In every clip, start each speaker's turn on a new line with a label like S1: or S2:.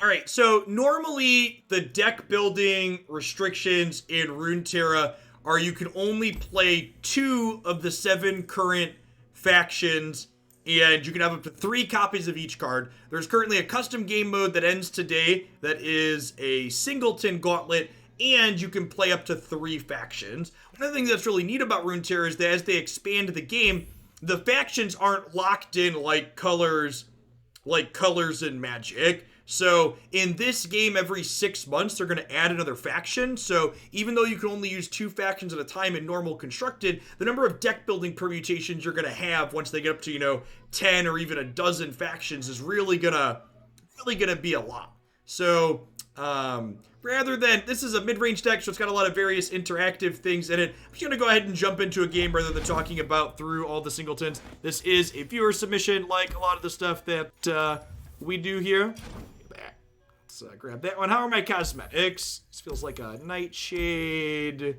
S1: All right, so normally the deck building restrictions in Runeterra are you can only play 2 of the 7 current factions, and you can have up to 3 copies of each card. There's currently a custom game mode that ends today that is a Singleton Gauntlet, and you can play up to 3 factions. One of the things that's really neat about Runeterra is that as they expand the game, the factions aren't locked in like colors in Magic. So in this game, every 6 months, they're going to add another faction. So even though you can only use 2 factions at a time in normal constructed, the number of deck building permutations you're going to have once they get up to, 10 or even a dozen factions is really gonna be a lot. So rather than, this is a mid-range deck, so it's got a lot of various interactive things in it. I'm just going to go ahead and jump into a game rather than talking about through all the singletons. This is a viewer submission, like a lot of the stuff that we do here. Let's grab that one. How are my cosmetics? This feels like a Nightshade.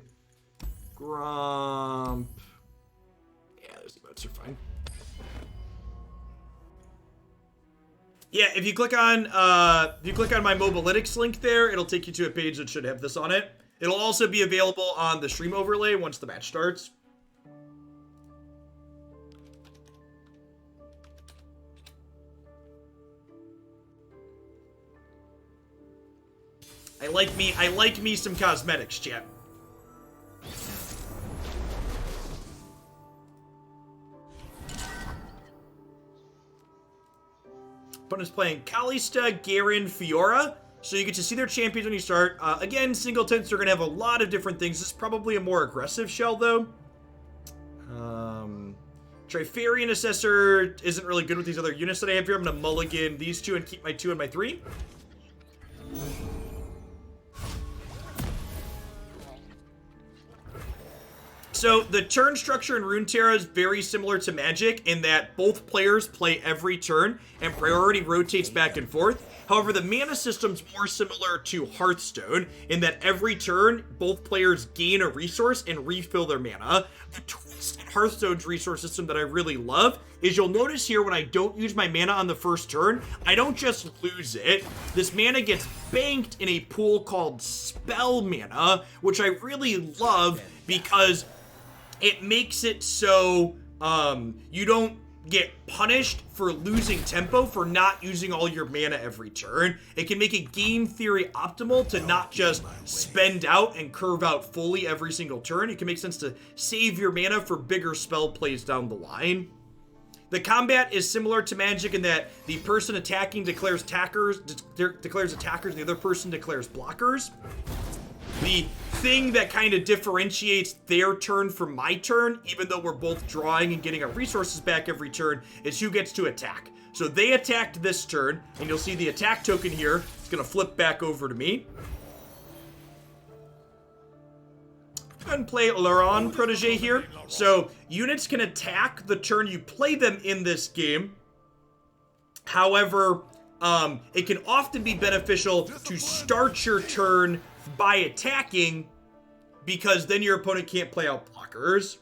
S1: Grump. Yeah, those emotes are fine. Yeah, if you click on my Mobalytics link there, it'll take you to a page that should have this on it. It'll also be available on the stream overlay once the match starts. I like me some cosmetics, chat. Opponent's playing Kalista, Garen, Fiora. So you get to see their champions when you start. Again, singletons are going to have a lot of different things. This is probably a more aggressive shell, though. Trifarian Assessor isn't really good with these other units that I have here. I'm going to mulligan these 2 and keep my 2 and my 3. So the turn structure in Runeterra is very similar to Magic in that both players play every turn and priority rotates back and forth. However, the mana system's more similar to Hearthstone in that every turn, both players gain a resource and refill their mana. The twist in Hearthstone's resource system that I really love is you'll notice here when I don't use my mana on the first turn, I don't just lose it. This mana gets banked in a pool called Spell Mana, which I really love because it makes it so you don't get punished for losing tempo for not using all your mana every turn. It can make it game theory optimal to not just spend out and curve out fully every single turn. It can make sense to save your mana for bigger spell plays down the line. The combat is similar to Magic in that the person attacking declares attackers, and the other person declares blockers. The thing that kind of differentiates their turn from my turn, even though we're both drawing and getting our resources back every turn, is who gets to attack. So they attacked this turn, and you'll see the attack token here. It's going to flip back over to me. Go ahead and play Laron Protege here. So units can attack the turn you play them in this game. However, it can often be beneficial to start your turn by attacking, because then your opponent can't play out blockers.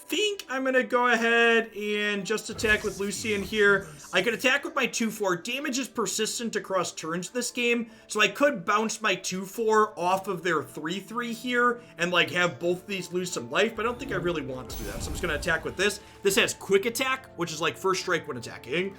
S1: Think I'm gonna go ahead and just attack with Lucian here. I could attack with my 2/4. Damage is persistent across turns this game, so I could bounce my 2/4 off of their 3/3 here and like have both these lose some life, but I don't think I really want to do that. So I'm just gonna attack with this. This has quick attack, which is like first strike when attacking.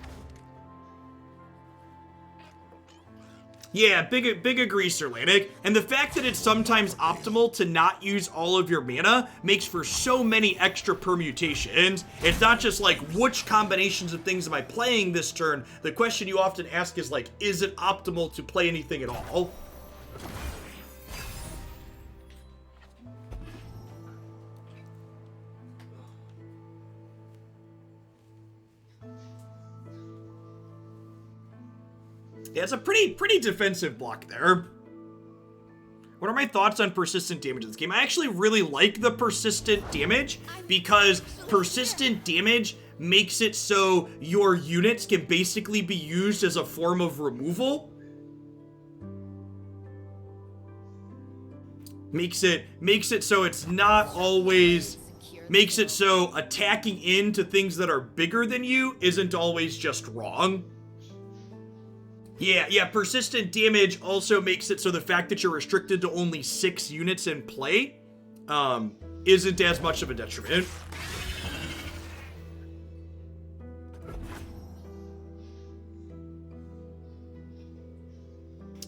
S1: Yeah, big agree, Sir Lanik. And the fact that it's sometimes optimal to not use all of your mana makes for so many extra permutations. It's not just like, which combinations of things am I playing this turn? The question you often ask is like, is it optimal to play anything at all? Yeah, it's a pretty defensive block there. What are my thoughts on persistent damage in this game? I actually really like the persistent damage because persistent damage makes it so your units can basically be used as a form of removal. Makes it so it's not always makes it so attacking into things that are bigger than you isn't always just wrong. Yeah, persistent damage also makes it so the fact that you're restricted to only 6 units in play isn't as much of a detriment.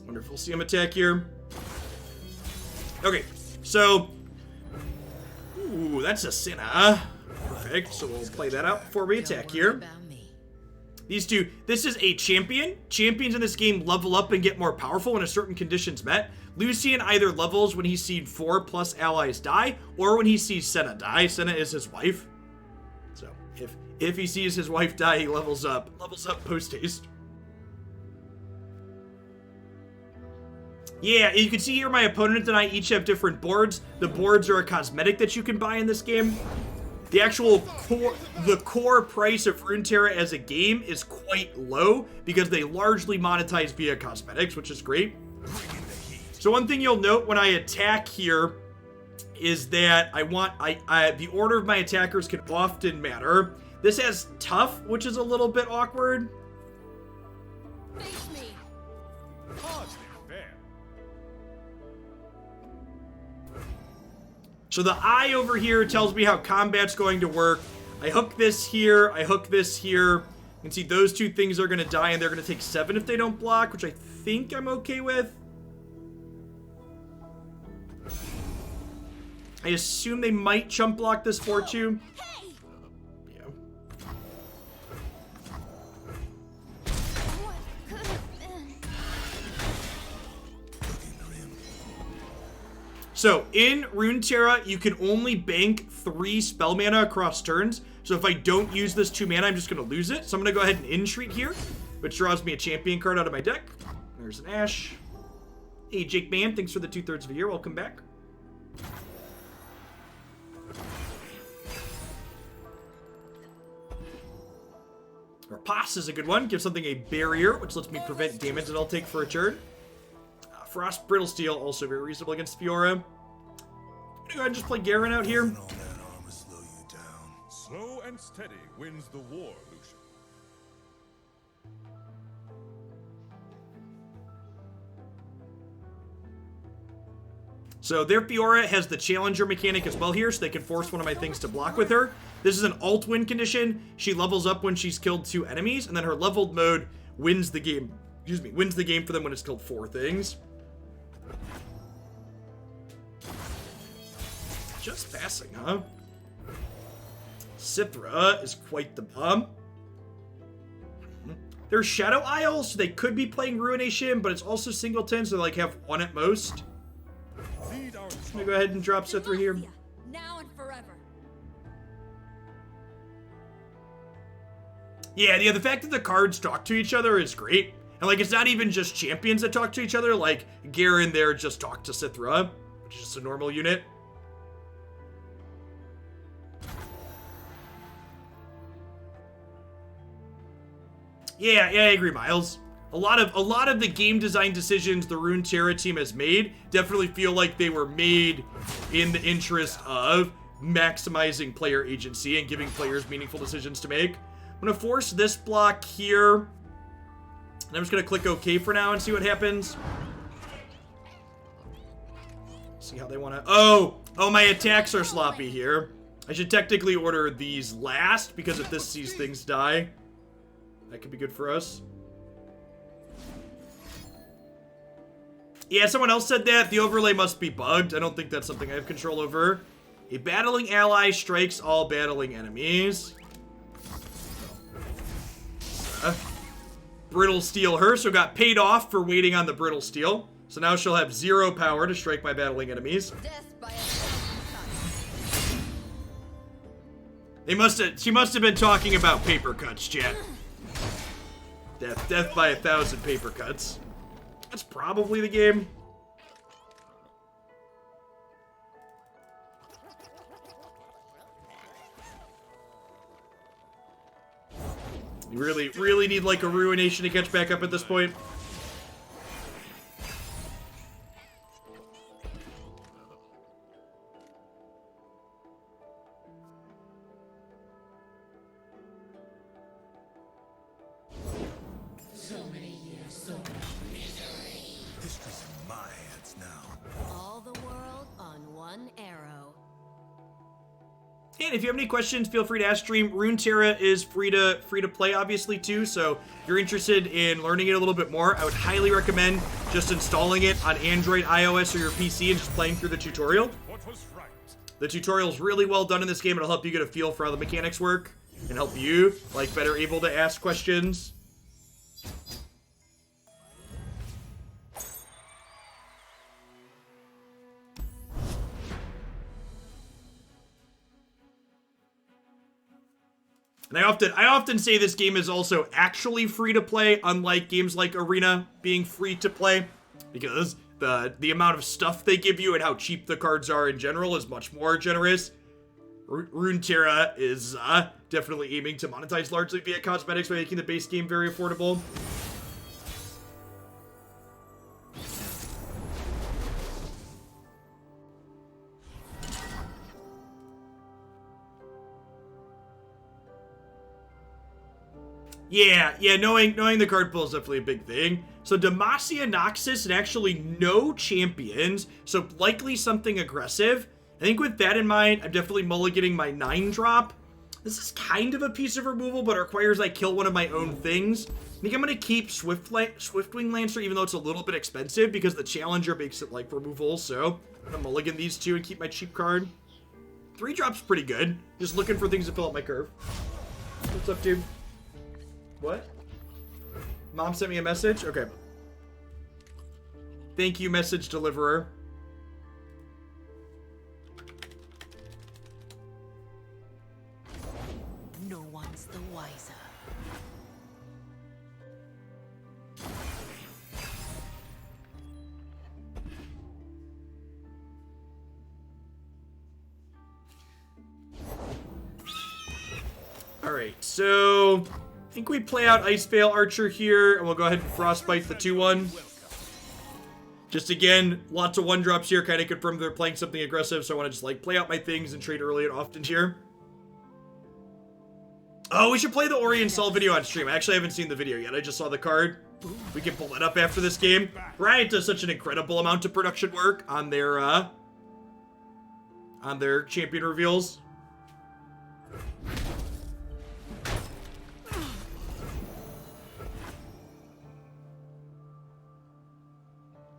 S1: Wonderful. See him attack here. Okay, so... Ooh, that's a Cinna. Perfect, so we'll play that out before we attack here. These two, this is a champion. Champions in this game level up and get more powerful when a certain condition's met. Lucian either levels when he's seen 4 plus allies die, or when he sees Senna die. Senna is his wife. So, if he sees his wife die, he levels up. Levels up post-haste. Yeah, you can see here my opponent and I each have different boards. The boards are a cosmetic that you can buy in this game. The actual core price of Runeterra as a game is quite low because they largely monetize via cosmetics, which is great. So one thing you'll note when I attack here is that the order of my attackers can often matter. This has tough, which is a little bit awkward.
S2: Face me.
S1: So the eye over here tells me how combat's going to work. I hook this here, I hook this here. You can see those two things are going to die, and they're going to take 7 if they don't block, which I think I'm okay with. I assume they might chump block this Fortune. Yeah. So, in Runeterra, you can only bank 3 spell mana across turns. So if I don't use this 2 mana, I'm just going to lose it. So I'm going to go ahead and entreat here, which draws me a champion card out of my deck. There's an Ash. Hey, Jake Man, thanks for the 2/3 of a year. Welcome back. Or Pass is a good one. Give something a barrier, which lets me prevent damage that I'll take for a turn. Frost Brittle Steel, also very reasonable against Fiora. I'm gonna go ahead and just play Garen out here.
S3: Slow and steady wins the war, Lucian.
S1: So their Fiora has the Challenger mechanic as well here, so they can force one of my things to block with her. This is an alt win condition. She levels up when she's killed 2 enemies, and then her leveled mode wins the game. Excuse me, wins the game for them when it's killed 4 things. Just passing, huh? Sithra is quite the bomb. There's Shadow Isle, so they could be playing Ruination, but it's also Singleton, so they like have 1 at most. I'm gonna go ahead and drop Sithra here.
S2: Now and forever.
S1: Yeah, the fact that the cards talk to each other is great. And like, it's not even just champions that talk to each other, like Garen there just talked to Sithra, which is just a normal unit. Yeah, I agree, Miles. A lot of the game design decisions the Runeterra team has made definitely feel like they were made in the interest of maximizing player agency and giving players meaningful decisions to make. I'm gonna force this block here, and I'm just gonna click OK for now and see what happens. See how they want to. Oh, my attacks are sloppy here. I should technically order these last because if this sees things die, that could be good for us. Yeah, someone else said that. The overlay must be bugged. I don't think that's something I have control over. A battling ally strikes all battling enemies. Brittle Steel her, so got paid off for waiting on the Brittle Steel. So now she'll have 0 power to strike my battling enemies. She must have been talking about paper cuts, chat. Death by 1,000 paper cuts. That's probably the game. You really need like a Ruination to catch back up at this point.
S3: History's in my hands now.
S2: All the world on one arrow.
S1: And if you have any questions, feel free to ask stream. Runeterra is free to play, obviously, too. So if you're interested in learning it a little bit more, I would highly recommend just installing it on Android, iOS, or your PC and just playing through the tutorial.
S3: What was right?
S1: The tutorial's really well done in this game. It'll help you get a feel for how the mechanics work and help you, like, better able to ask questions. And I often say this game is also actually free to play, unlike games like Arena being free to play, because the amount of stuff they give you and how cheap the cards are in general is much more generous. Runeterra is definitely aiming to monetize largely via cosmetics by making the base game very affordable. Yeah, knowing the card pool is definitely a big thing. So Demacia, Noxus, and actually no champions, so likely something aggressive. I think with that in mind, I'm definitely mulliganing my 9-drop. This is kind of a piece of removal, but it requires I kill one of my own things. I think I'm going to keep Swiftwing Lancer, even though it's a little bit expensive, because the Challenger makes it like removal, so I'm going to mulligan these two and keep my cheap card. 3-drop's pretty good. Just looking for things to fill up my curve. What's up, dude? What? Mom sent me a message? Okay. Thank you, message deliverer.
S2: No one's the wiser.
S1: Alright, so I think we play out Ice Veil Archer here, and we'll go ahead and Frostbite the 2-1. Just again, lots of 1-drops here, kind of confirm they're playing something aggressive, so I want to just like play out my things and trade early and often here. Oh, we should play the Ori and Sol video on stream. I actually haven't seen the video yet. I just saw the card. We can pull it up after this game. Riot does such an incredible amount of production work on their champion reveals.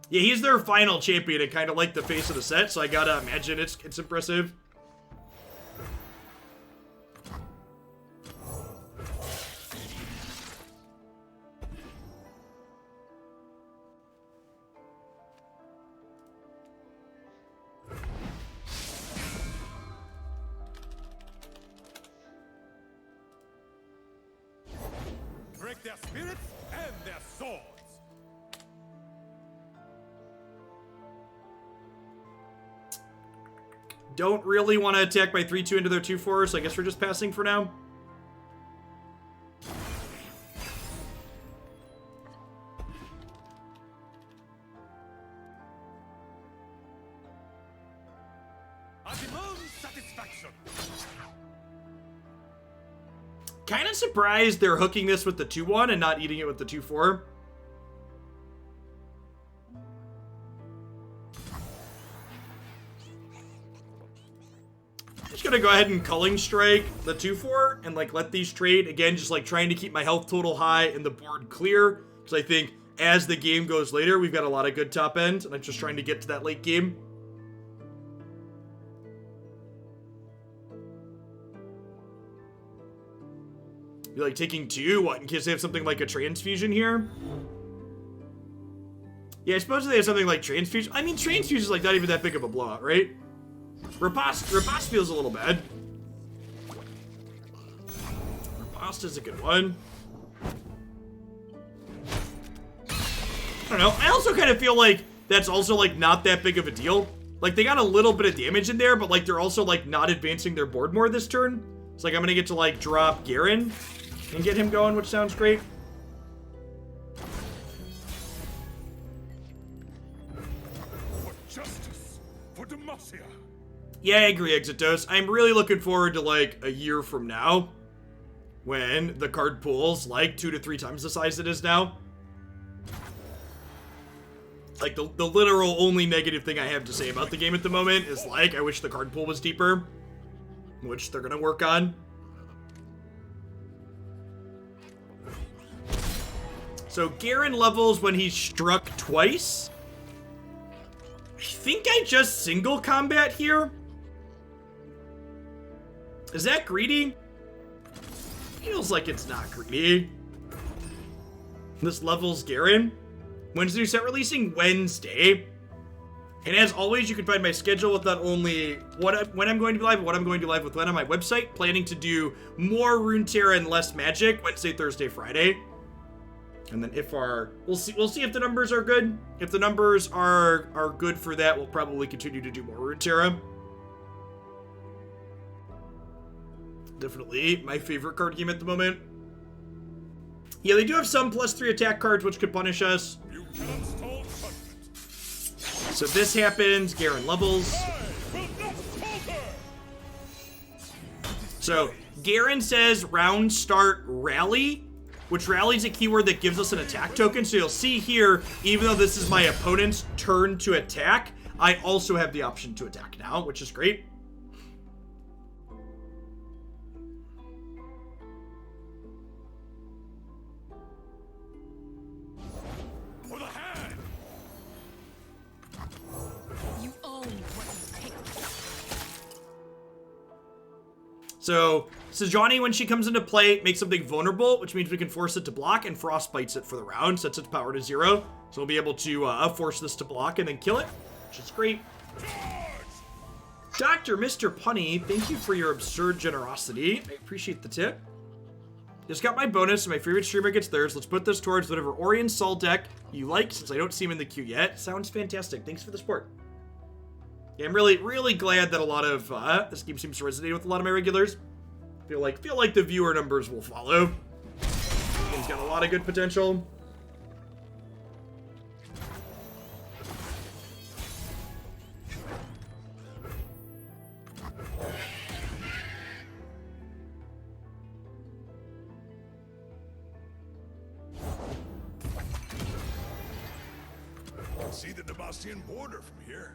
S1: Yeah, he's their final champion and kind of like the face of the set, so I gotta imagine it's impressive.
S3: Break their spirits and their swords.
S1: Don't really want to attack my 3-2 into their 2-4, so I guess we're just passing for now.
S3: I demand satisfaction.
S1: Kind of surprised they're hooking this with the 2-1 and not eating it with the 2-4. Just gonna go ahead and Culling Strike the 2-4 and like let these trade. Again, just like trying to keep my health total high and the board clear. Because I think as the game goes later, we've got a lot of good top end. And I'm just trying to get to that late game. You're like taking 2, what, in case they have something like a transfusion here? Yeah, I suppose they have something like transfusion. I mean, transfusion is like not even that big of a blowout, right? Riposte feels a little bad. Riposte is a good one. I don't know. I also kind of feel like that's also like not that big of a deal. Like they got a little bit of damage in there, but like they're also like not advancing their board more this turn. It's like I'm gonna get to like drop Garen and get him going, which sounds great.
S3: For justice, for Demacia.
S1: Yeah, I agree, Exitos. I'm really looking forward to like a year from now when the card pool's like 2 to 3 times the size it is now. Like, the literal only negative thing I have to say about the game at the moment is, like, I wish the card pool was deeper. Which they're gonna work on. So, Garen levels when he's struck twice. I think I just single combat here. Is that greedy? Feels like it's not greedy. This levels Garen. When's the new set releasing? Wednesday. And as always, you can find my schedule with not only when I'm going to be live, but what I'm going to be live with when on my website. Planning to do more Runeterra and less Magic Wednesday, Thursday, Friday. And then if we'll see if the numbers are good. If the numbers are good for that, we'll probably continue to do more Runeterra. Definitely my favorite card game at the moment. Yeah, they do have some +3 attack cards which could punish us.
S3: You cannot stall judgment.
S1: So this happens, Garen levels.
S3: I will not falter.
S1: So Garen says round start rally, which rally is a keyword that gives us an attack token. So you'll see here, even though this is my opponent's turn to attack, I also have the option to attack now, which is great.
S3: For the hand.
S2: You own what you pick.
S1: So Sejuani, when she comes into play, makes something vulnerable, which means we can force it to block, and frostbites it for the round, sets its power to 0. So we'll be able to force this to block and then kill it, which is great. Dr. Mr. Punny, thank you for your absurd generosity. I appreciate the tip. Just got my bonus, and my favorite streamer gets theirs. Let's put this towards whatever Orion Sol deck you like, since I don't see him in the queue yet. Sounds fantastic. Thanks for the support. Yeah, I'm really, really glad that a lot of this game seems to resonate with a lot of my regulars. Feel like the viewer numbers will follow. Game's got a lot of good potential.
S3: See the Damascene border from here.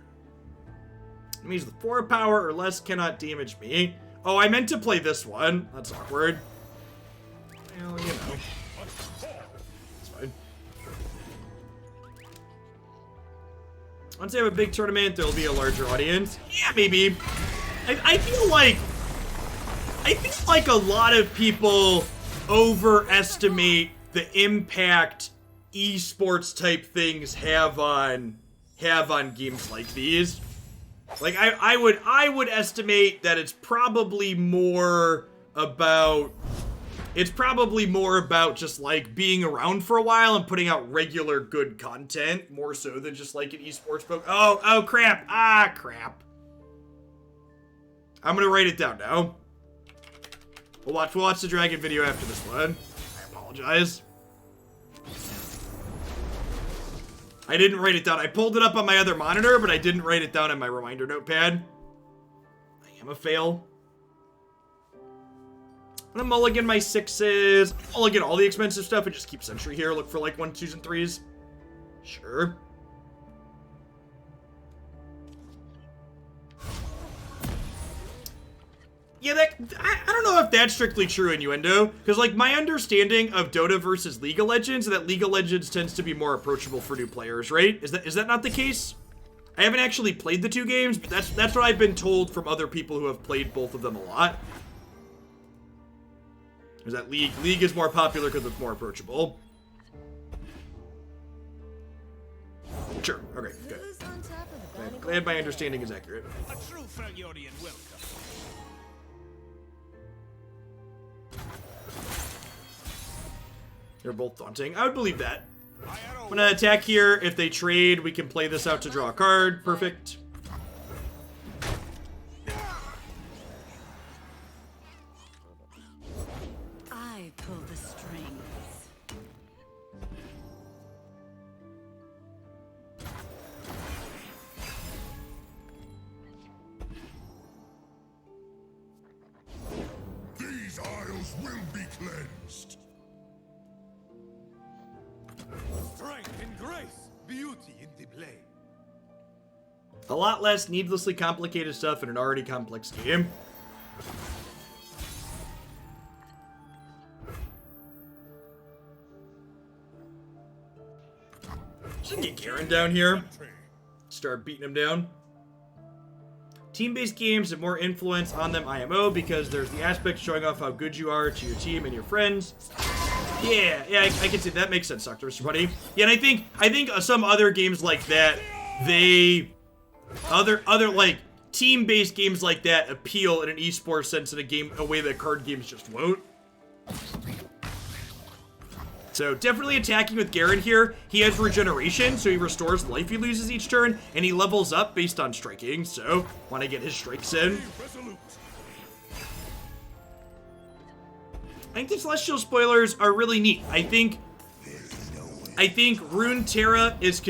S1: It means the 4 power or less cannot damage me. Oh, I meant to play this one. That's awkward. Well, you know. It's fine. Once I have a big tournament, there'll be a larger audience. Yeah, maybe. I feel like a lot of people overestimate the impact esports type things have on games like these. Like I would estimate that it's probably more about just like being around for a while and putting out regular good content more so than just like an esports book. Oh crap. Crap. I'm gonna write it down now. We'll watch the dragon video after this one. I apologize. I didn't write it down. I pulled it up on my other monitor, but I didn't write it down in my reminder notepad. I am a fail. I'm gonna mulligan my 6s. Mulligan all the expensive stuff and just keep Sentry here. Look for like 1s, 2s, and 3s. Sure. Yeah, I don't know if that's strictly true, Innuendo, because like my understanding of Dota versus League of Legends is that League of Legends tends to be more approachable for new players, right? Is that not the case? I haven't actually played the two games, but that's what I've been told from other people who have played both of them a lot. Is that League is more popular because it's more approachable. Sure. Okay. Good.
S2: Who's on top of the bounty
S1: Glad my understanding is accurate.
S3: A true Fagiodian welcome.
S1: They're both daunting. I would believe that. I'm gonna attack here. If they trade, we can play this out to draw a card. Perfect.
S2: I pull the strings.
S3: These isles will be cleansed. Strength and grace beauty in the play.
S1: A lot less needlessly complicated stuff in an already complex game. Should get Garen down here. Start beating him down. Team-based games have more influence on them IMO because there's the aspect showing off how good you are to your team and your friends. Yeah, I can see that makes sense, Dr. Mr. Buddy. Yeah, and I think some other games like that, other like team-based games like that appeal in an esports sense in a way that card games just won't. So definitely attacking with Garen here. He has regeneration, so he restores the life he loses each turn, and he levels up based on striking, so want to get his strikes in. I think the Celestial spoilers are really neat. I think Runeterra is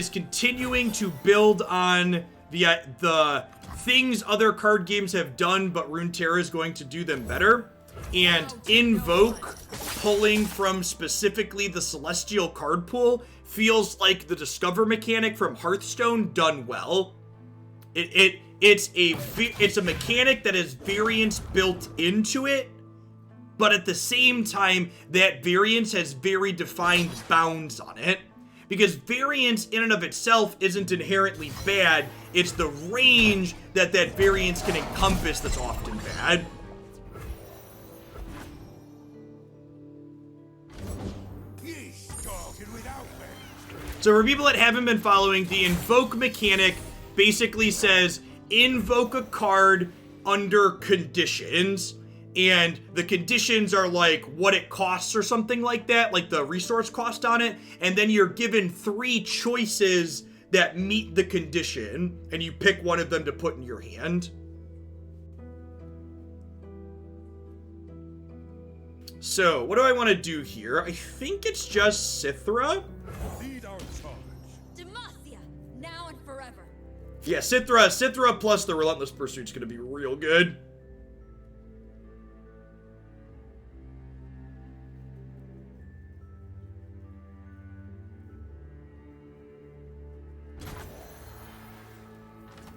S1: continuing to build on the things other card games have done, but Runeterra is going to do them better. And Invoke, pulling from specifically the Celestial card pool, feels like the Discover mechanic from Hearthstone done well. It's a mechanic that has variance built into it, but at the same time, that variance has very defined bounds on it. Because variance in and of itself isn't inherently bad, it's the range that variance can encompass that's often bad. So for people that haven't been following, the Invoke mechanic basically says invoke a card under conditions, and the conditions are like what it costs or something like that, like the resource cost on it, and then you're given 3 choices that meet the condition, and you pick one of them to put in your hand. So, what do I want to do here? I think it's just Sithra.
S3: Lead our charge.
S2: Demacia, now and forever.
S1: Yeah, Sithra plus the Relentless Pursuit's gonna be real good.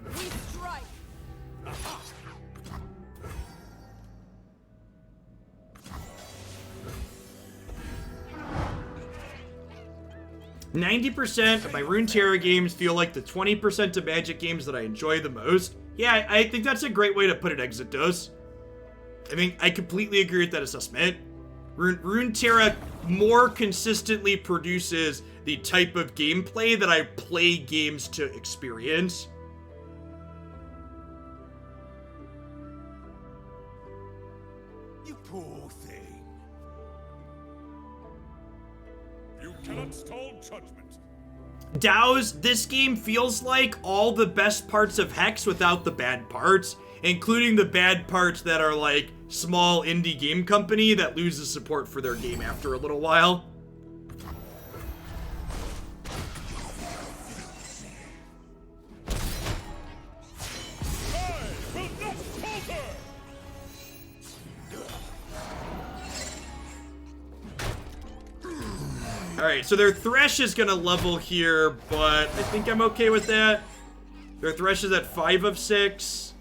S2: We strike.
S1: 90% of my Runeterra games feel like the 20% of Magic games that I enjoy the most. Yeah, I think that's a great way to put it, Exit Dose. I mean, I completely agree with that assessment. Runeterra more consistently produces the type of gameplay that I play games to experience.
S3: You poor thing. You cannot stall judgment.
S1: DAOs, this game feels like all the best parts of Hex without the bad parts, including the bad parts that are like small indie game company that loses support for their game after a little while.
S3: I will not falter!
S1: Alright, so their Thresh is gonna level here, but I think I'm okay with that. Their Thresh is at 5 of 6.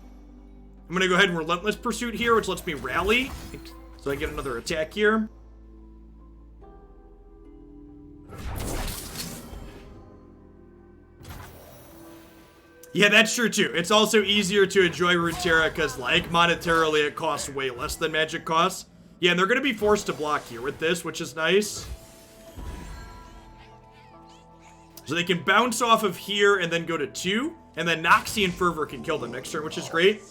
S1: I'm gonna go ahead and Relentless Pursuit here, which lets me rally, so I get another attack here. Yeah, that's true too. It's also easier to enjoy Runeterra because, like, monetarily it costs way less than Magic costs. Yeah, and they're gonna be forced to block here with this, which is nice. So they can bounce off of here and then go to 2, and then Noxian Fervor can kill them next turn, which is great.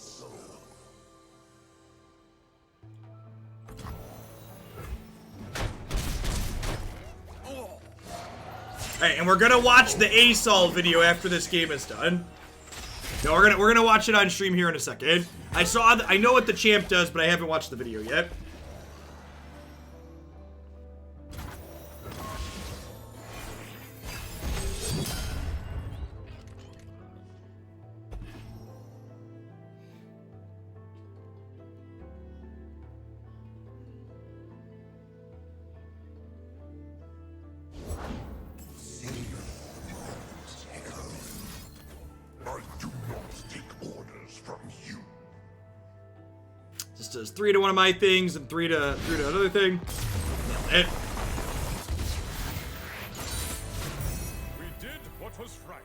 S1: Alright, and we're gonna watch the ASOL video after this game is done. No, we're gonna watch it on stream here in a second. I know what the champ does, but I haven't watched the video yet. does 3 to one of my things and 3 to another thing. Nailed it.
S3: We did what was right.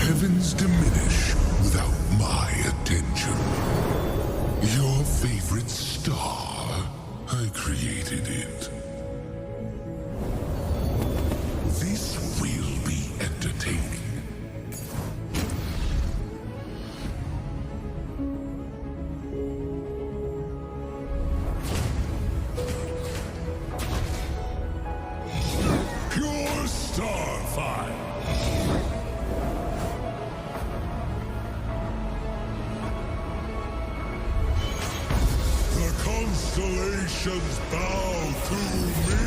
S4: Heavens diminish without my attention. Your favorite star, I created it. This will be entertaining. Pure starfire. Constellations bow to me!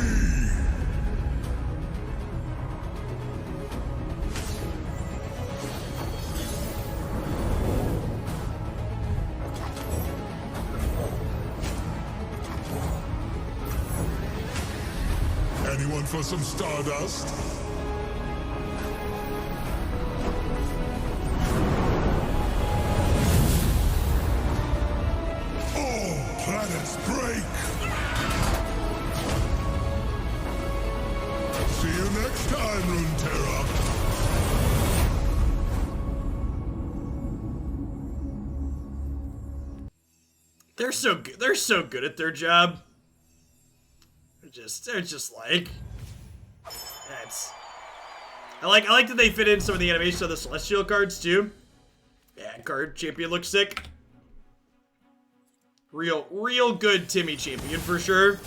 S4: Anyone for some stardust? Planets break! See you next time, Runeterra!
S1: They're so good. They're so good at their job. They're just like that's. I like that they fit in some of the animation of the Celestial cards too. Yeah, card champion looks sick. Real good Timmy champion for sure.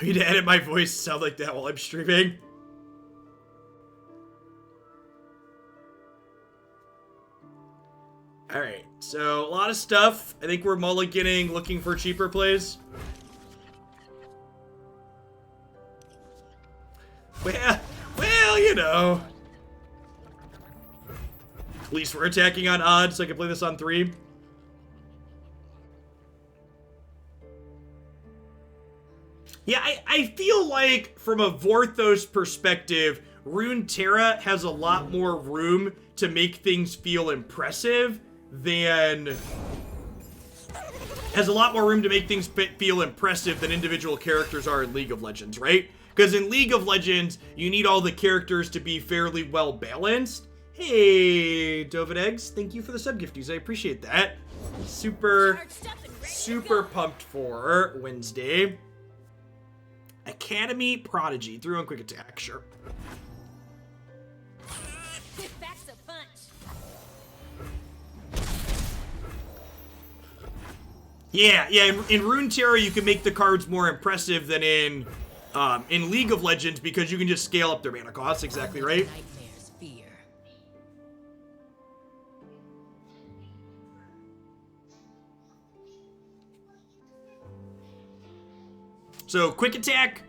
S1: I need to edit my voice to sound like that while I'm streaming. Alright, so a lot of stuff. I think we're mulliganing, looking for cheaper plays. Well, you know. At least we're attacking on odds, so I can play this on 3. Yeah, I feel like, from a Vorthos perspective, Runeterra has a lot more room to make things feel impressive than... Has a lot more room to make things feel impressive than individual characters are in League of Legends, right? Because in League of Legends, you need all the characters to be fairly well balanced. Hey, Dovid Eggs, thank you for the sub gifties. I appreciate that. Super pumped for Wednesday. Academy Prodigy. Threw on quick attack, sure.
S2: Backs a punch.
S1: Yeah. In Runeterra, you can make the cards more impressive than in League of Legends because you can just scale up their mana costs. Exactly right.
S2: Nightmares fear.
S1: So, quick attack.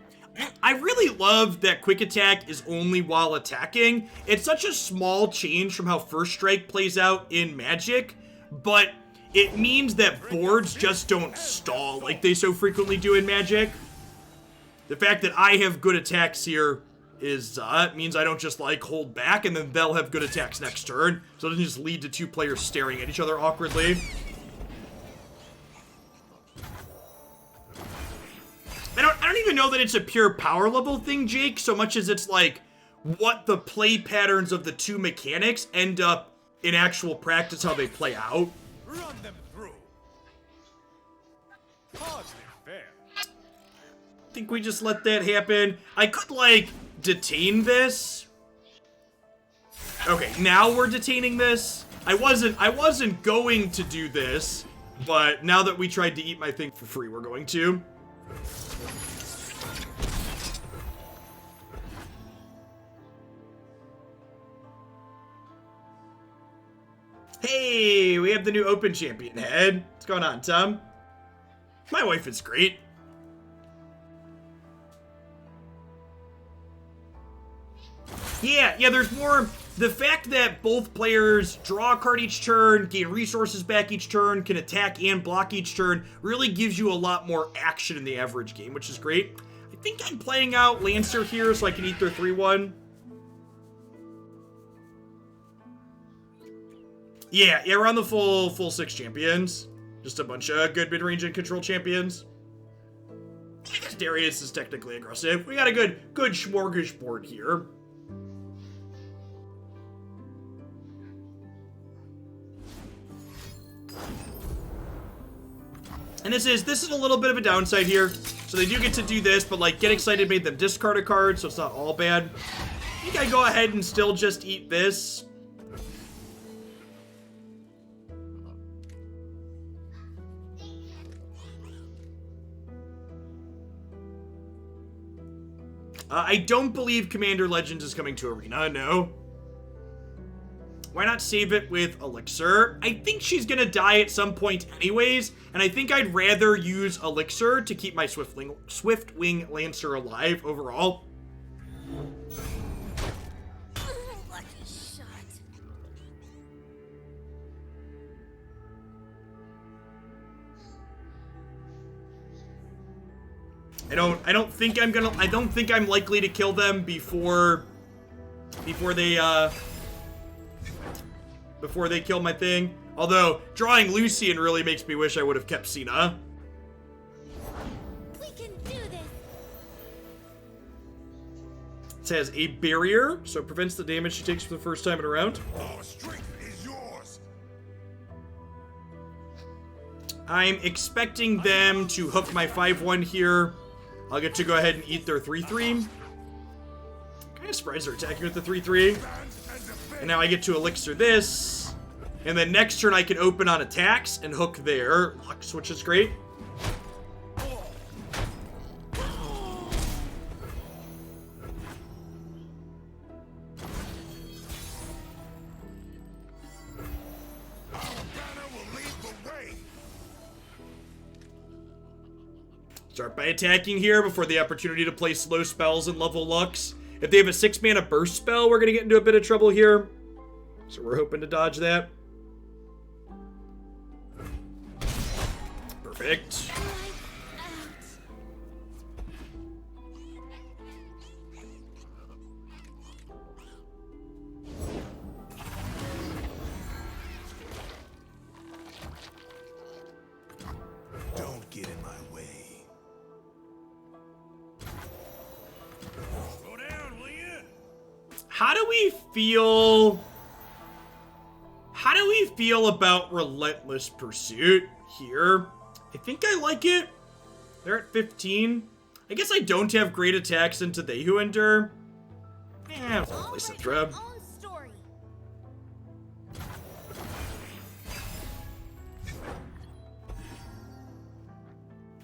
S1: I really love that quick attack is only while attacking. It's such a small change from how First Strike plays out in Magic, but it means that boards just don't stall like they so frequently do in Magic. The fact that I have good attacks here is means I don't just like hold back and then they'll have good attacks next turn, so it doesn't just lead to 2 players staring at each other awkwardly. I don't even know that it's a pure power level thing, Jake, so much as it's like what the play patterns of the 2 mechanics end up in actual practice, how they play out.
S3: Run them through. Hardly fair.
S1: I think we just let that happen. I could, like, detain this. Okay, now we're detaining this. I wasn't going to do this, but now that we tried to eat my thing for free, we're going to. Hey, we have the new Open Champion head. What's going on, Tom? My wife is great. Yeah, there's more. The fact that both players draw a card each turn, gain resources back each turn, can attack and block each turn, really gives you a lot more action in the average game, which is great. I think I'm playing out Lancer here so I can eat their 3-1. Yeah, we're on the full 6 champions. Just a bunch of good mid-range and control champions. I guess Darius is technically aggressive. We got a good smorgasbord here. And this is a little bit of a downside here. So they do get to do this, but like Get Excited made them discard a card, so it's not all bad. I think I go ahead and still just eat this. I don't believe Commander Legends is coming to Arena, no. Why not save it with Elixir? I think she's gonna die at some point anyways, and I think I'd rather use Elixir to keep my Swiftwing Lancer alive overall.
S2: Lucky shot.
S1: I don't think I'm likely to kill them before they kill my thing. Although drawing Lucian really makes me wish I would have kept Cena.
S2: We can do this.
S1: It says a barrier, so it prevents the damage she takes for the first time in a round.
S3: Our strength is yours.
S1: I'm expecting them to hook my 5-1 here. I'll get to go ahead and eat their 3-3. Kind of surprised they're attacking with the 3-3. And now I get to elixir this. And then next turn I can open on attacks and hook their Lux, which is great. Start by attacking here before the opportunity to play slow spells and level Lux. If they have a 6-mana burst spell, we're going to get into a bit of trouble here. So we're hoping to dodge that. Perfect.
S3: Don't get in my way. Slow down, will you?
S1: How do we feel about Relentless Pursuit here? I think I like it. They're at 15. I guess I don't have great attacks into They Who Endure. I'll play Citra.
S2: Own story.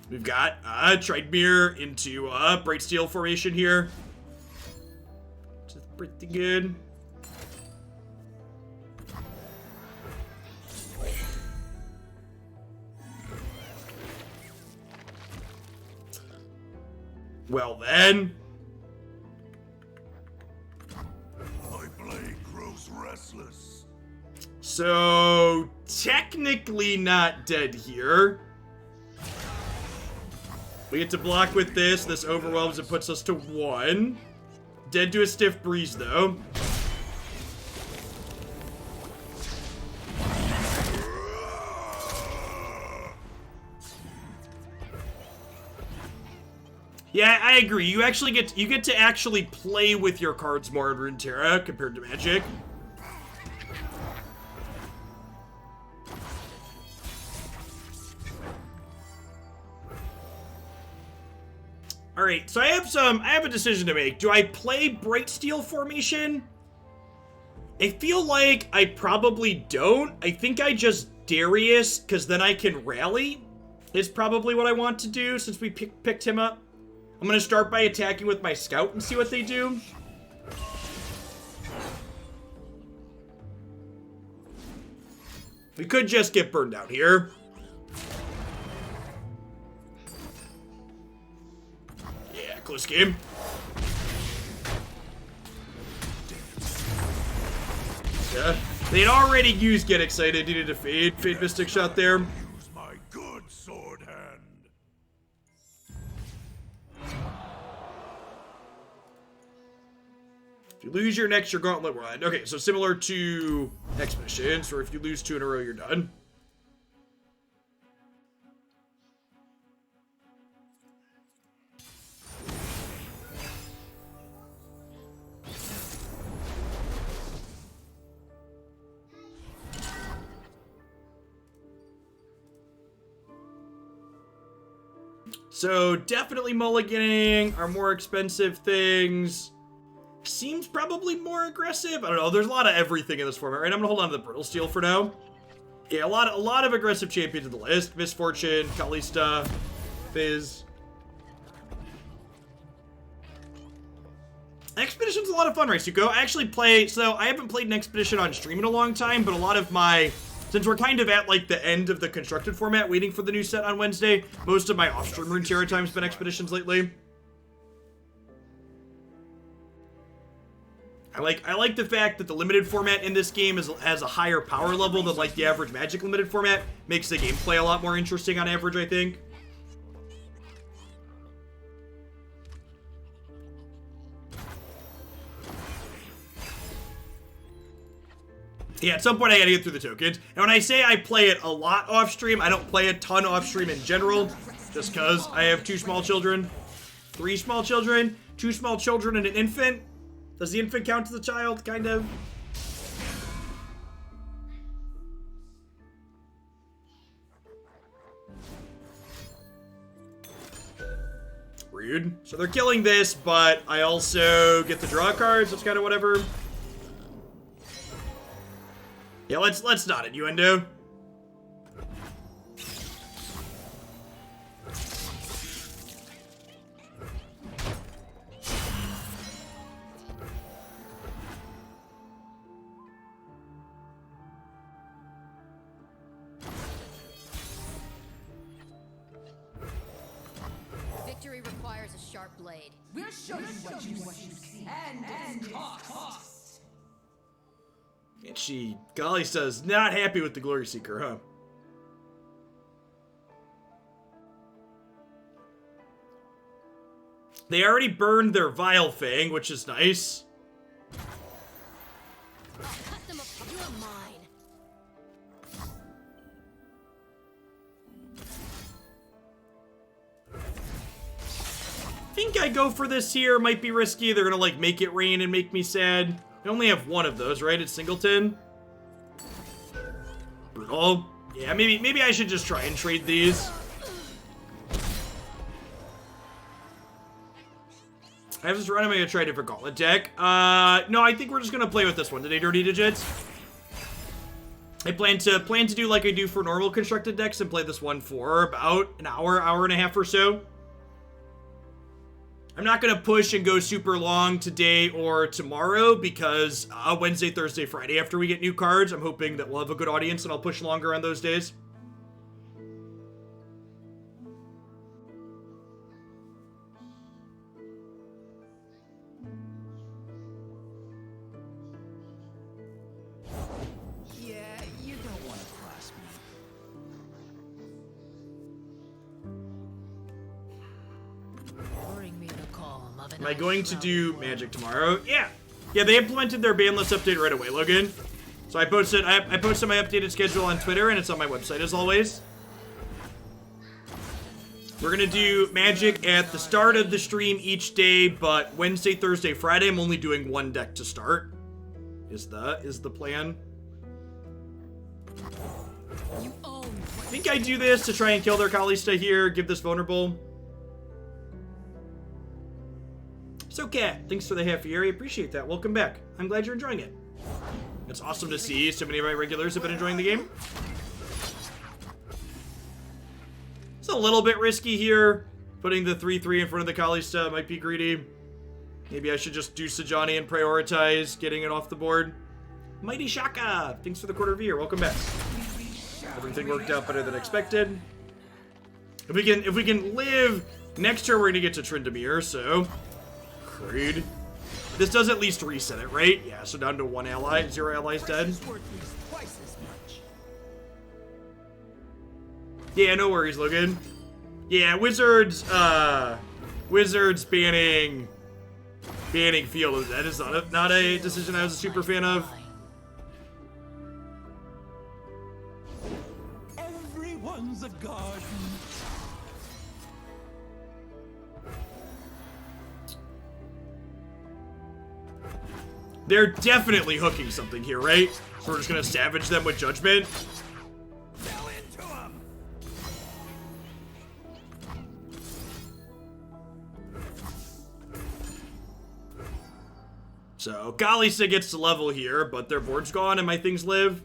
S1: We've got Tridemere into Bright Steel formation here. Which is pretty good. Well then.
S3: My blade grows restless.
S1: So, technically not dead here. We get to block with this. This overwhelms and puts us to 1. Dead to a Stiff Breeze, though. Yeah, I agree. You get to actually play with your cards more in Runeterra compared to Magic. All right, so I have a decision to make. Do I play Bright Steel formation? I feel like I probably don't. I think I just Darius, because then I can rally. Is probably what I want to do since we picked him up. I'm going to start by attacking with my Scout and see what they do. We could just get burned down here. Yeah, close game. Yeah, they'd already used Get Excited. Needed a Fade Mystic shot there.
S3: Use my good sword hand.
S1: If you lose your next, your Gauntlet run. Okay, so similar to Expeditions, where if you lose 2 in a row, you're done. So definitely mulliganing our more expensive things. Seems probably more aggressive. I don't know. There's a lot of everything in this format, right? I'm gonna hold on to the Brittle Steel for now. Yeah, a lot of aggressive champions in the list. Misfortune, Kalista, Fizz. Expedition's a lot of fun, right, Suko? I actually play, so I haven't played an Expedition on stream in a long time, but a lot of my, since we're kind of at like the end of the constructed format, waiting for the new set on Wednesday, most of my off-stream Runeterra time's been Expeditions lately. I like the fact that the limited format in this game has a higher power level than like the average Magic limited format. Makes the gameplay a lot more interesting on average, I think. Yeah, at some point I gotta get through the tokens. And when I say I play it a lot off stream, I don't play a ton off stream in general, just cause I have 2 small children, 3 small children, 2 small children and an infant. Does the infant count as a child? Kind of. Rude. So they're killing this, but I also get to draw cards. That's kind of whatever. Yeah, let's not innuendo.
S2: Victory requires a sharp blade.
S5: We'll show you what you can and cost.
S1: And she, golly, says, not happy with the Glory Seeker, huh? They already burned their Vile Fang, which is nice.
S2: Cut them apart. You're mine.
S1: I think I go for this here. Might be risky. They're gonna, like, make it rain and make me sad. I only have one of those, right? It's Singleton. Brutal. Yeah, maybe I should just try and trade these. I have this run. I'm gonna try a different Gauntlet deck. No, I think we're just gonna play with this one today, Dirty Digits. I plan to do like I do for normal constructed decks and play this one for about an hour and a half or so. I'm not going to push and go super long today or tomorrow because Wednesday, Thursday, Friday after we get new cards, I'm hoping that we'll have a good audience and I'll push longer on those days.
S5: Yeah, you don't want to cross me. Bring me the calm of an
S1: Am I going to do Magic tomorrow? Yeah. Yeah, they implemented their ban list update right away, Logan. So I posted my updated schedule on Twitter, and it's on my website as always. We're gonna do Magic at the start of the stream each day, but Wednesday, Thursday, Friday, I'm only doing one deck to start. Is the plan.
S2: You own.
S1: I think I do this to try and kill their Kalista here, give this vulnerable. So Cat, thanks for the half year. I appreciate that. Welcome back. I'm glad you're enjoying it. It's awesome to see so many of my regulars have been enjoying the game. It's a little bit risky here. Putting the 3-3 in front of the Kalista might be greedy. Maybe I should just do Sajani and prioritize getting it off the board. Mighty Shaka, thanks for the quarter of a year. Welcome back. Everything worked out better than expected. If we can live next turn, we're gonna get to Tryndamere, so great. This does at least reset it, right? Yeah, so down to 1 ally, 0 allies dead. Yeah, no worries, Logan. Yeah, Wizards banning Field of Dead is not a decision I was a super fan of.
S3: Everyone's a garden.
S1: They're definitely hooking something here, right? So we're just gonna savage them with Judgment.
S3: Fell into 'em.
S1: So Kalista gets to level here, but their board's gone and my things live.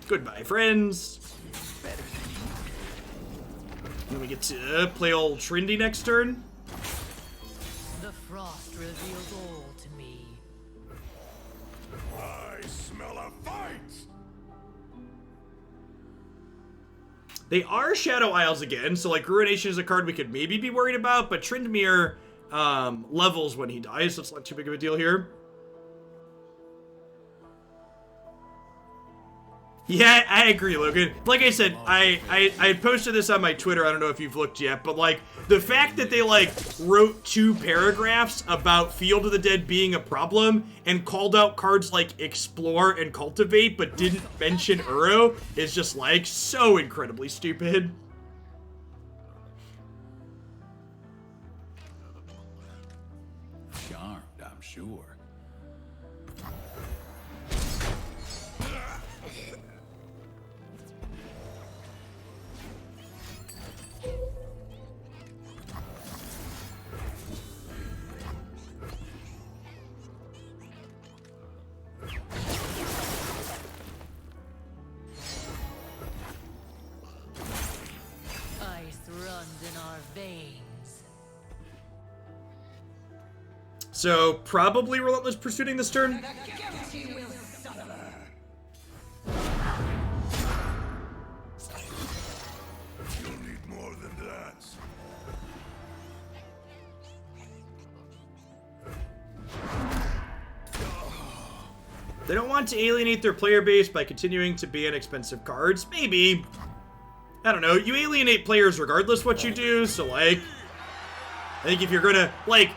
S1: Goodbye, friends. Then we get to play old Trindy next turn.
S6: The frost reveals all to me.
S3: I smell a fight.
S1: They are Shadow Isles again, so like Ruination is a card we could maybe be worried about, but Tryndamere levels when he dies, so it's not too big of a deal here. Yeah, I agree, Logan. Like I said, I posted this on my Twitter. I don't know if you've looked yet, but like the fact that they like wrote 2 paragraphs about Field of the Dead being a problem and called out cards like Explore and Cultivate, but didn't mention Uro is just like so incredibly stupid.
S3: Charmed, I'm sure.
S6: Ice runs in our veins.
S1: So probably Relentless Pursuing this turn.
S5: Guilty will suffer.
S3: You'll need more than that.
S1: They don't want to alienate their player base by continuing to ban expensive cards. Maybe. I don't know. You alienate players regardless what you do, so like I think if you're gonna like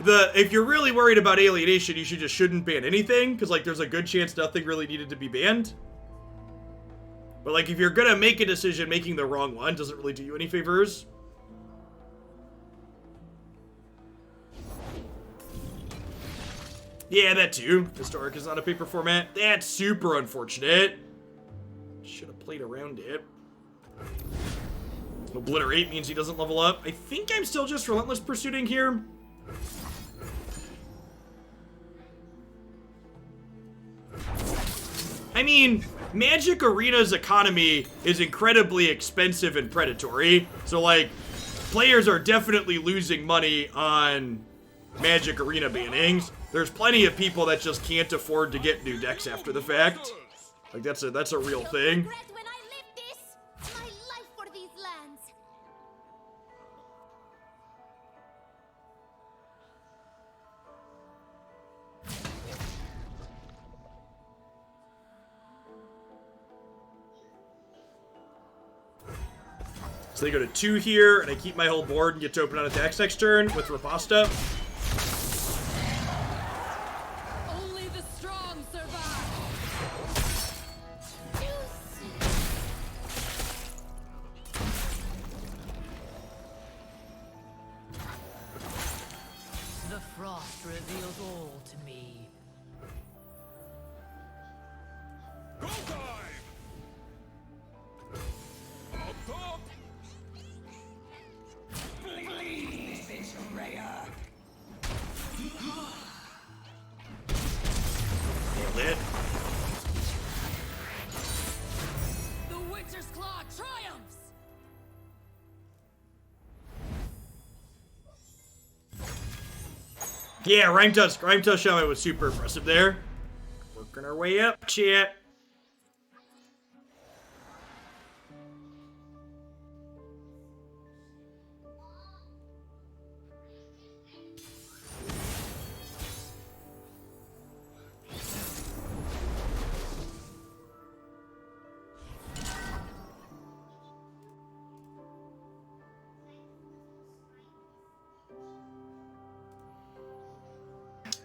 S1: if you're really worried about alienation, you shouldn't ban anything, because like there's a good chance nothing really needed to be banned. But like if you're gonna make a decision, making the wrong one doesn't really do you any favors. Yeah, that too. Historic is not a paper format. That's super unfortunate. Should have played around it. Obliterate means he doesn't level up. I think I'm still just Relentless Pursuing here. I mean, Magic Arena's economy is incredibly expensive and predatory, so like, players are definitely losing money on Magic Arena bannings. There's plenty of people that just can't afford to get new decks after the fact. Like, that's a real thing.
S2: Regret when I live this. My life for these lands.
S1: So they go to 2 here, and I keep my whole board and get to open on attacks next turn with Riposta.
S6: Only the strong survive. The frost reveals all to me.
S3: Go dive! Up top!
S5: Bleed, betrayer.
S1: Yeah, Rhyme-Toss Shaman was super impressive there. Working our way up, chat.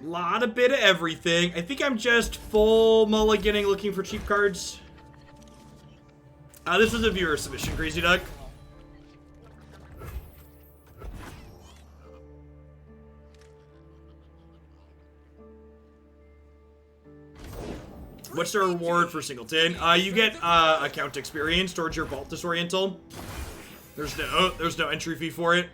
S1: Lot of bit of everything. I think I'm just full mulliganing looking for cheap cards. This was a viewer submission, Crazy Duck. What's the reward for Singleton? You get account experience towards your Vault Disoriental. There's no entry fee for it.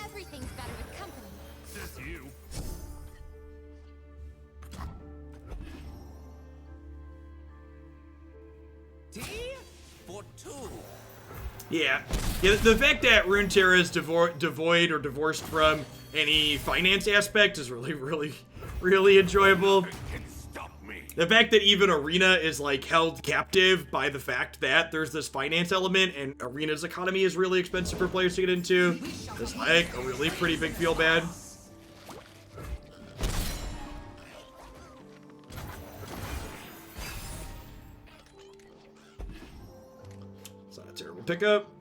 S2: Everything's better with company.
S3: Says you.
S7: Tea for two.
S1: Yeah, the fact that Runeterra is devoid or divorced from any finance aspect is really enjoyable.
S3: Can stop me.
S1: The fact that even Arena is like held captive by the fact that there's this finance element and Arena's economy is really expensive for players to get into is like a really pretty big feel bad. It's not a terrible pickup.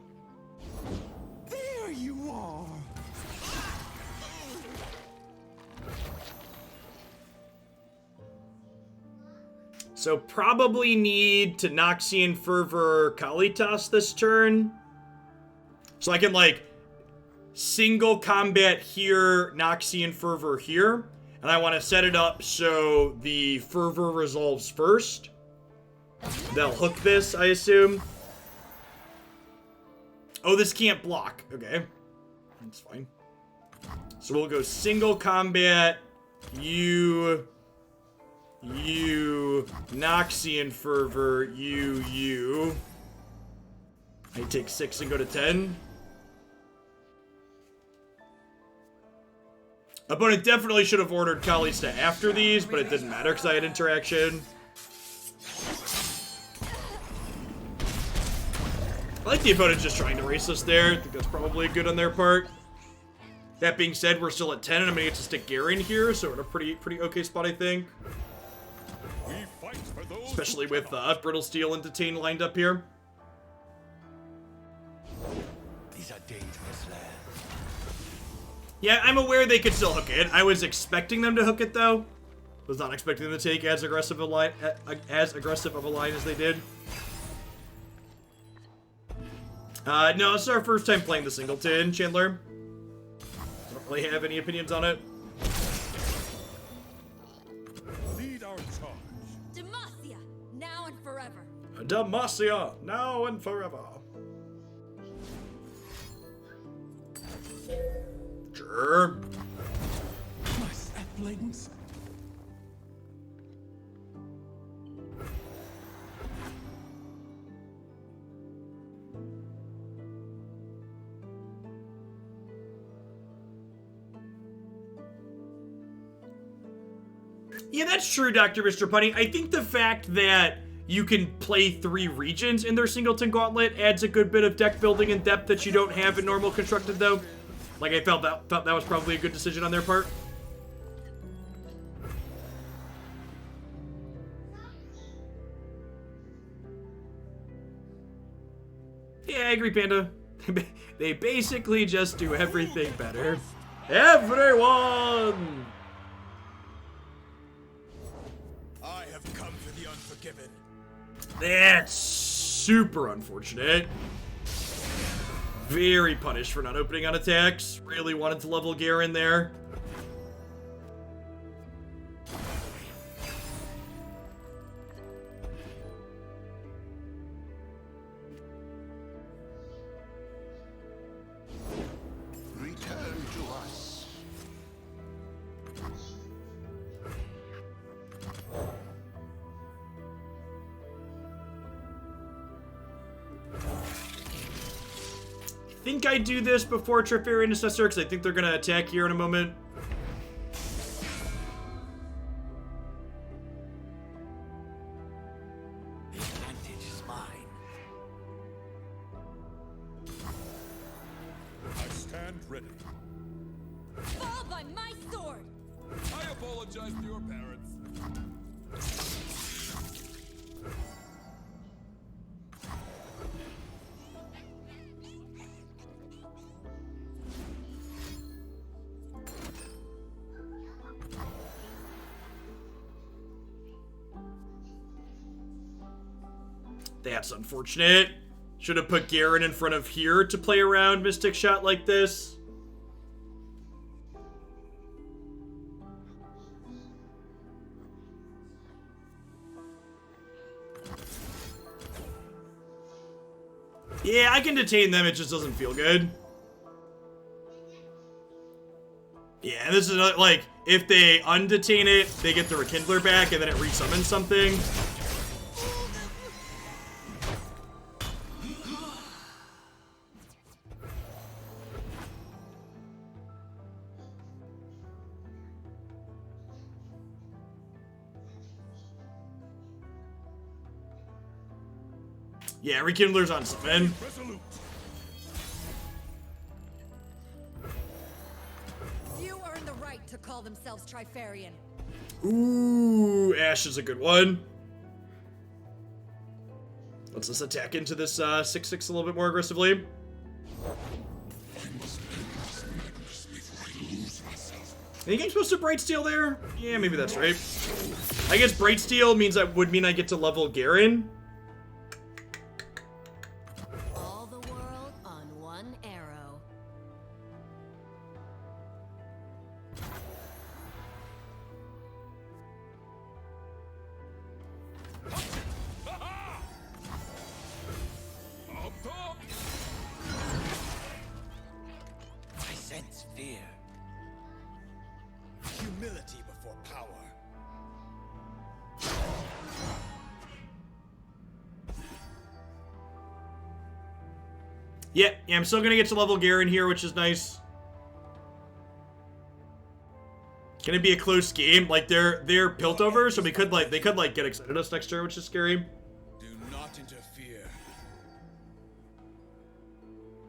S7: There you are.
S1: So probably need to Noxian Fervor Kalitas this turn. So I can like single combat here, Noxian Fervor here. And I want to set it up so the Fervor resolves first. They'll hook this, I assume. Oh, this can't block. Okay. That's fine. So we'll go single combat, you, Noxian Fervor, you. I take 6 and go to 10. Opponent definitely should have ordered Kalista after these, but it didn't matter because I had interaction. I like the opponent just trying to race us there. I think that's probably good on their part. That being said, we're still at 10, and I'm going to get to stick Garen here, so we're in a pretty okay spot, I think.
S3: We fight for those
S1: Especially
S3: who
S1: with Brittle Steel and Detain lined up here.
S7: These are dangerous lands.
S1: Yeah, I'm aware they could still hook it. I was expecting them to hook it, though. Was not expecting them to take as aggressive of a line as they did. No, it's our first time playing the Singleton, Chandler. I don't really have any opinions on it.
S3: lead our charge.
S2: Demacia, now and forever.
S1: Demacia, now and forever. Sure.
S7: My saplings.
S1: Yeah, that's true, Dr. Mr. Punny. I think the fact that you can play 3 regions in their Singleton Gauntlet adds a good bit of deck building and depth that you don't have in normal constructed, though. Like, I thought that was probably a good decision on their part. Yeah, I agree, Panda. They basically just do everything better. Everyone!
S7: I have come for the unforgiven.
S1: That's super unfortunate. Very punished for not opening on attacks. Really wanted to level Garen there.
S7: Return to us.
S1: think I do this before Trifarian Assessor, because I think they're going to attack here in a moment.
S7: The advantage is mine.
S3: I stand ready.
S2: Fall by my sword!
S3: I apologize to your parents.
S1: That's unfortunate. Should have put Garen in front of here to play around Mystic Shot like this. Yeah, I can detain them, it just doesn't feel good. Yeah, this is like, if they undetain it, they get the Rekindler back and then it resummons something. Yeah, Rekindler's on summon.
S3: Resolute.
S2: Few earn the right to call themselves Trifarian.
S1: Ooh, Ash is a good one. Let's just attack into this 6/6 a little bit more aggressively. I think I'm supposed to Brightsteel there? Yeah, maybe that's right. I guess Brightsteel means would mean I get to level Garen.
S6: All the world on one arrow.
S3: Up top.
S7: I sense fear. Humility before power.
S1: Yeah, I'm still gonna get to level Garen here, which is nice. Gonna be a close game. Like they're Piltover, so they could get excited us next turn, which is scary.
S7: Do not interfere.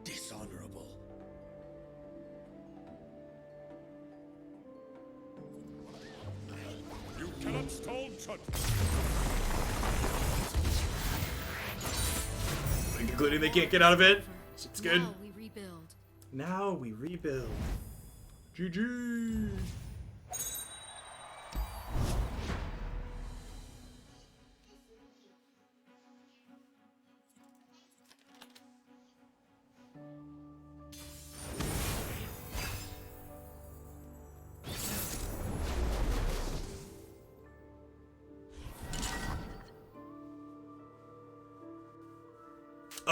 S7: Dishonorable.
S3: You cannot stall Chud.
S1: Including they can't get out of it. So it's good.
S6: Now we rebuild.
S1: Now we rebuild. GG.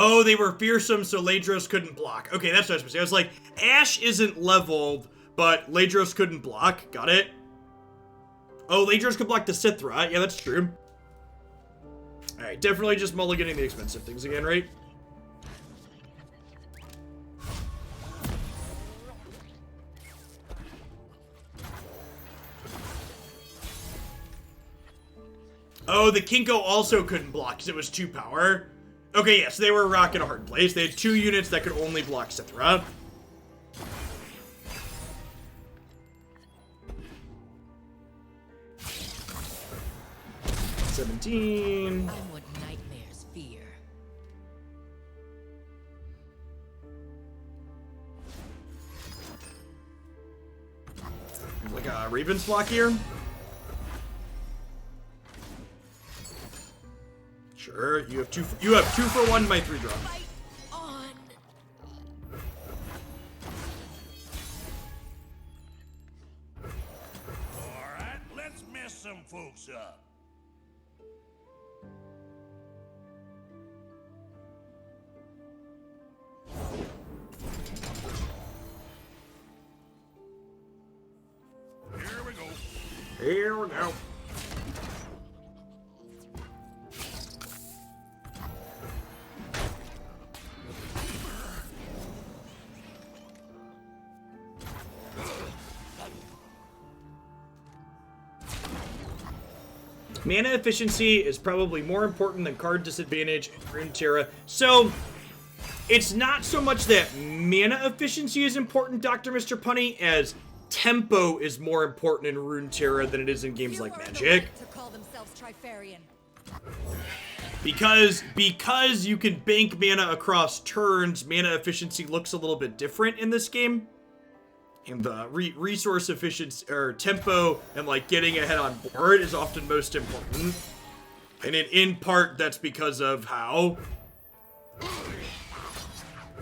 S1: Oh, they were fearsome, so Ladros couldn't block. Okay, that's what I was supposed to say. I was like, Ash isn't leveled, but Ladros couldn't block. Got it? Oh, Ladros could block the Sithra. Yeah, that's true. Alright, definitely just mulliganing the expensive things again, right? Oh, the Kinko also couldn't block because it was 2 power. Okay, yes, they were a rock in a hard place. They had 2 units that could only block Sithra. $17.
S6: I'm what nightmares fear.
S1: Like a Raven's block here. Sure, you have two for 1 my 3-drop.
S6: Fight on.
S3: Alright, let's mess some folks up. Here we go.
S1: Here we go. Mana efficiency is probably more important than card disadvantage in Runeterra. So, it's not so much that mana efficiency is important, Dr. Mr. Punny, as tempo is more important in Runeterra than it is in games like Magic.
S2: To call themselves Trifarian.
S1: Because you can bank mana across turns, mana efficiency looks a little bit different in this game. And the resource efficiency, or tempo, and like getting ahead on board is often most important. And in part, that's because of how...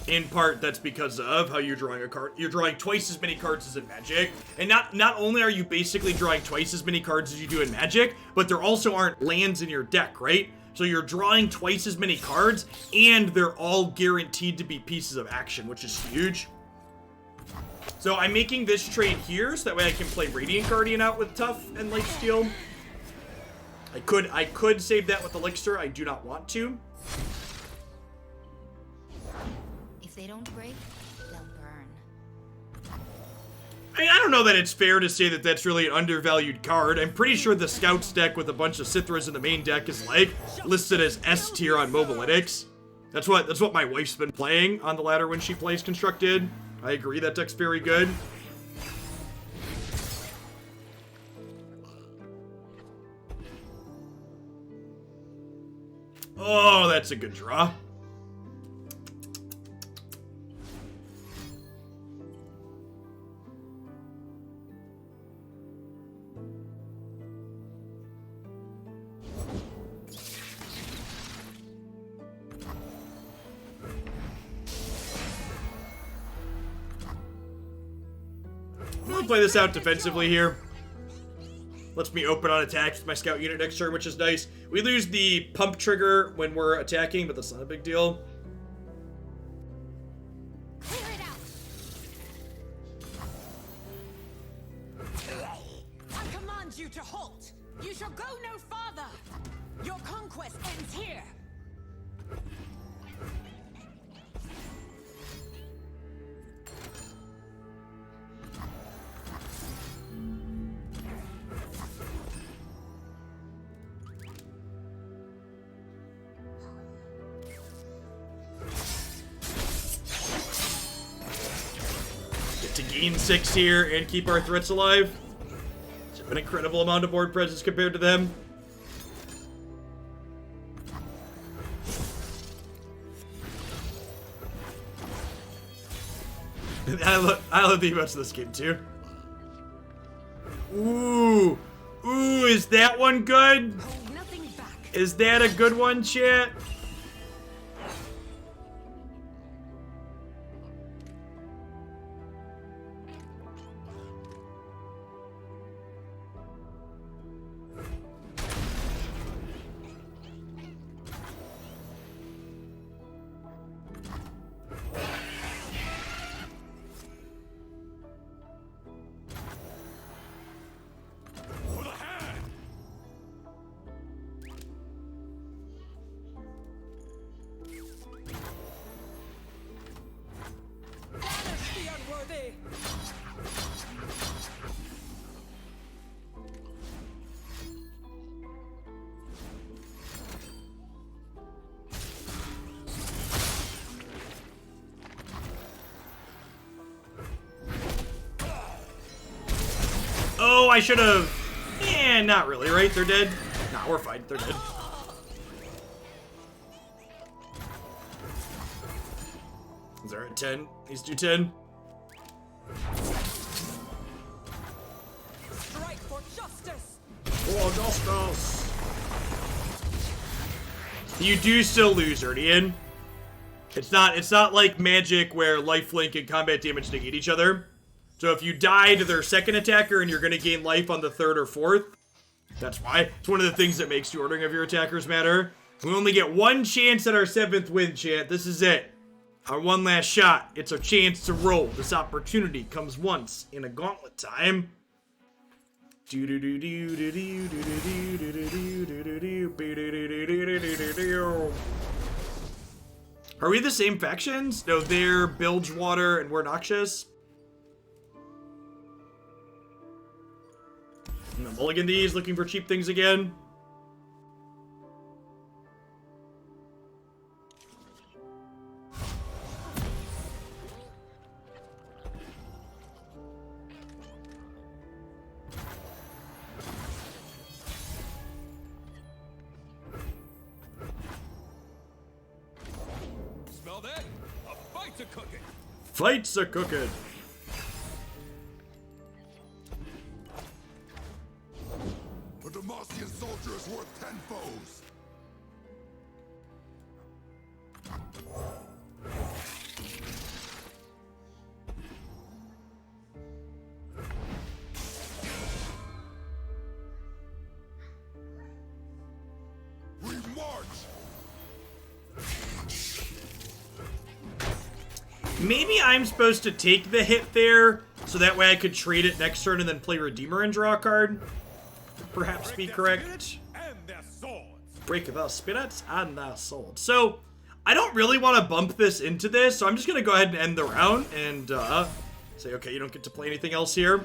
S1: In part, that's because of how you're drawing a card. You're drawing twice as many cards as in Magic. And not only are you basically drawing twice as many cards as you do in Magic, but there also aren't lands in your deck, right? So you're drawing twice as many cards, and they're all guaranteed to be pieces of action, which is huge. So I'm making this trade here, so that way I can play Radiant Guardian out with Tough and Lifesteal. I could save that with Elixir. I do not want to.
S2: If they don't break, they'll burn.
S1: I don't know that it's fair to say that that's really an undervalued card. I'm pretty sure the Scouts deck with a bunch of Cithras in the main deck is like listed as S tier on Mobalytics. That's what my wife's been playing on the ladder when she plays Constructed. I agree, that deck's very good. Oh, that's a good draw. I'm gonna play this out defensively here. Lets me open on attacks with my scout unit next turn, which is nice. We lose the pump trigger when we're attacking, but that's not a big deal.
S2: Clear it out.
S5: I command you to halt. You shall go no farther. Your conquest ends here.
S1: To gain 6 here and keep our threats alive. It's an incredible amount of board presence compared to them. I love the emotes of this game too. Ooh, is that one good?
S5: Hold nothing back.
S1: Is that a good one, chat?
S3: For the hand!
S5: Banish the unworthy.
S1: Oh, I should have. Yeah, not really, right? They're dead. Nah, we're fine. They're dead. Is there a 10? These do 10.
S5: Strike for justice.
S1: Oh, Dostos. You do still lose, Erdian. It's not like Magic where lifelink and combat damage negate each other. So if you die to their second attacker and you're going to gain life on the third or fourth, that's why. It's one of the things that makes the ordering of your attackers matter. We only get one chance at our 7th win, chat. This is it. Our one last shot. It's our chance to roll. This opportunity comes once in a gauntlet time. Are we the same factions? No, they're Bilgewater and we're Noxious. I'm gonna mulligan these, looking for cheap things again.
S3: Well then, a fight's a cooking.
S1: Fights are cooking.
S4: A Demacian soldier is worth 10 foes. We march!
S1: Maybe I'm supposed to take the hit there, so that way I could trade it next turn and then play Redeemer and draw a card. Perhaps be
S3: Break their
S1: correct.
S3: spirits and their swords.
S1: Break the spirits and the sword. So, I don't really want to bump this into this, so I'm just going to go ahead and end the round and say, okay, you don't get to play anything else here.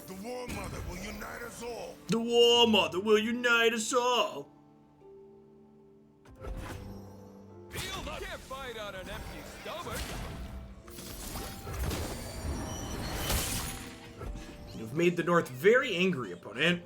S4: The War Mother will unite us all.
S1: The War Mother will unite us all.
S3: Feel the can't fight on an empty stomach.
S1: You've made the North very angry, opponent.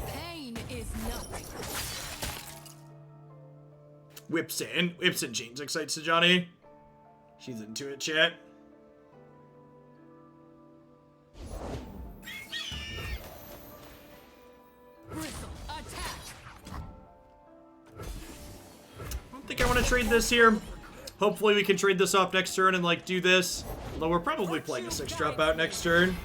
S5: Pain is nothing.
S1: Whips in Jane's excites to Johnny. She's into it, chat.
S5: Bristle, attack.
S1: I don't think I want to trade this here. Hopefully we can trade this off next turn and like do this. Although we're probably playing a 6 drop out next turn.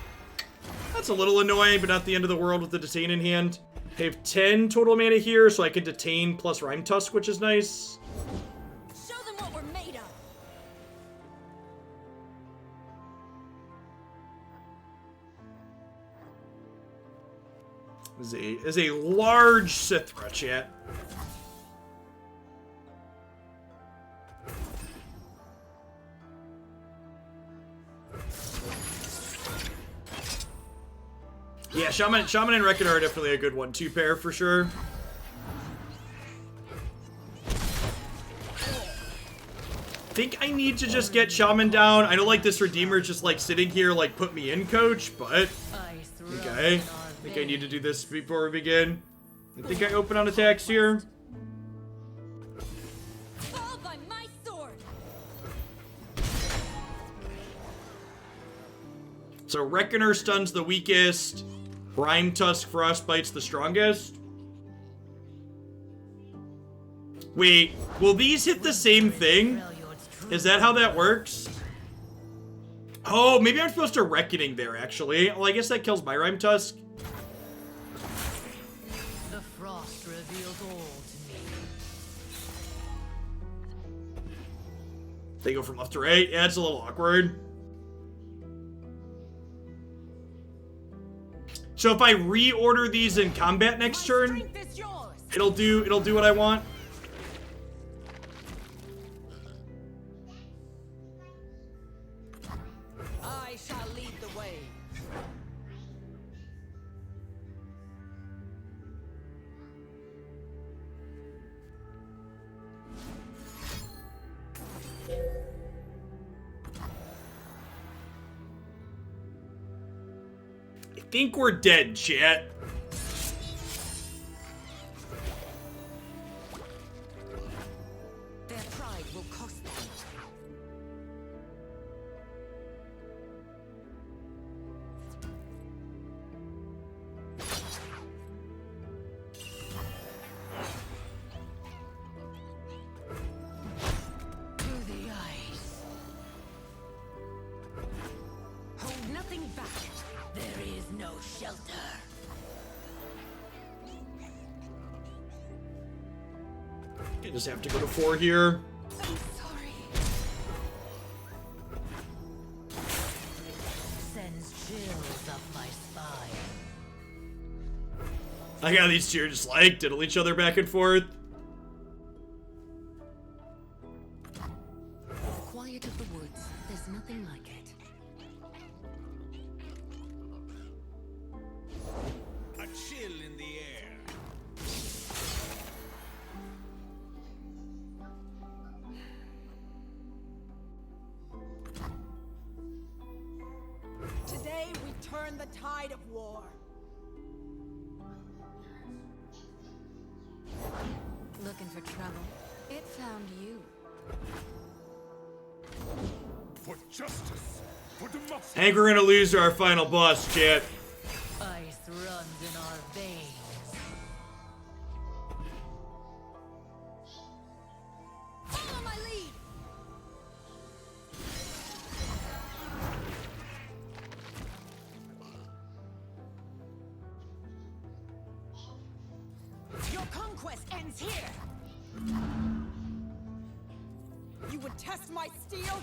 S1: That's a little annoying, but not the end of the world with the detain in hand. I have 10 total mana here, so I can detain plus Rhyme Tusk, which is nice.
S2: Show them what we're made of.
S1: Is a large Sithra, chat. Yeah, Shaman and Reckoner are definitely a good 1-2 pair for sure. I think I need to just get Shaman down. I don't like this Redeemer just like sitting here like put me in, coach, but okay. I think I need to do this before we begin. I think I open on attacks here.
S2: Fall by my sword.
S1: So Reckoner stuns the weakest. Rhyme Tusk Frostbite's the strongest. Wait, will these hit the same thing? Is that how that works? Oh, maybe I'm supposed to Reckoning there, actually. Well, I guess that kills my Rhyme Tusk.
S6: The frost reveals all to me.
S1: They go from left to right. Yeah, it's a little awkward. So if I reorder these in combat next turn,
S5: Strength is yours.
S1: it'll do what I want.
S5: I shall lead the way.
S1: I think we're dead, chat.
S5: Their pride will cost them. To the ice. Hold nothing back. There is no shelter.
S1: I just have to go to 4 here.
S5: I'm sorry.
S6: Sends chills up my spine.
S1: I got these two are just like diddle each other back and forth.
S5: The quiet of the woods. There's nothing like it.
S7: A chill in the air.
S5: tide of war.
S6: Looking for trouble? It found you.
S3: For justice, for democracy.
S1: I think we're gonna lose our final boss, chat.
S6: Ice runs in our veins.
S2: Follow my lead.
S5: Your conquest ends here. You would test my steel?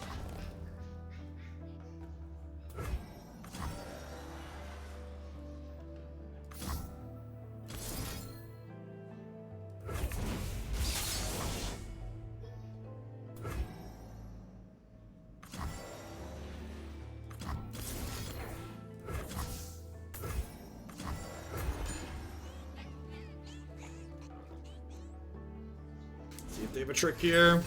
S1: See if they have a trick here.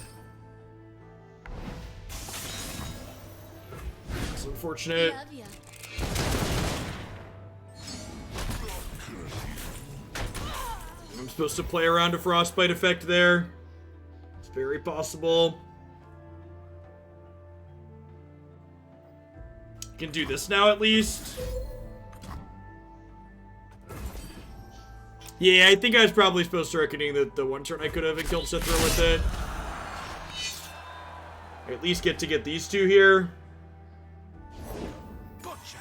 S1: It's unfortunate.
S2: Love ya.
S1: I'm supposed to play around a frostbite effect there. It's very possible. Can do this now at least. Yeah, I think I was probably supposed to reckoning that the one turn I could have and killed Cithra with it. Or at least get these two here.
S3: Gotcha.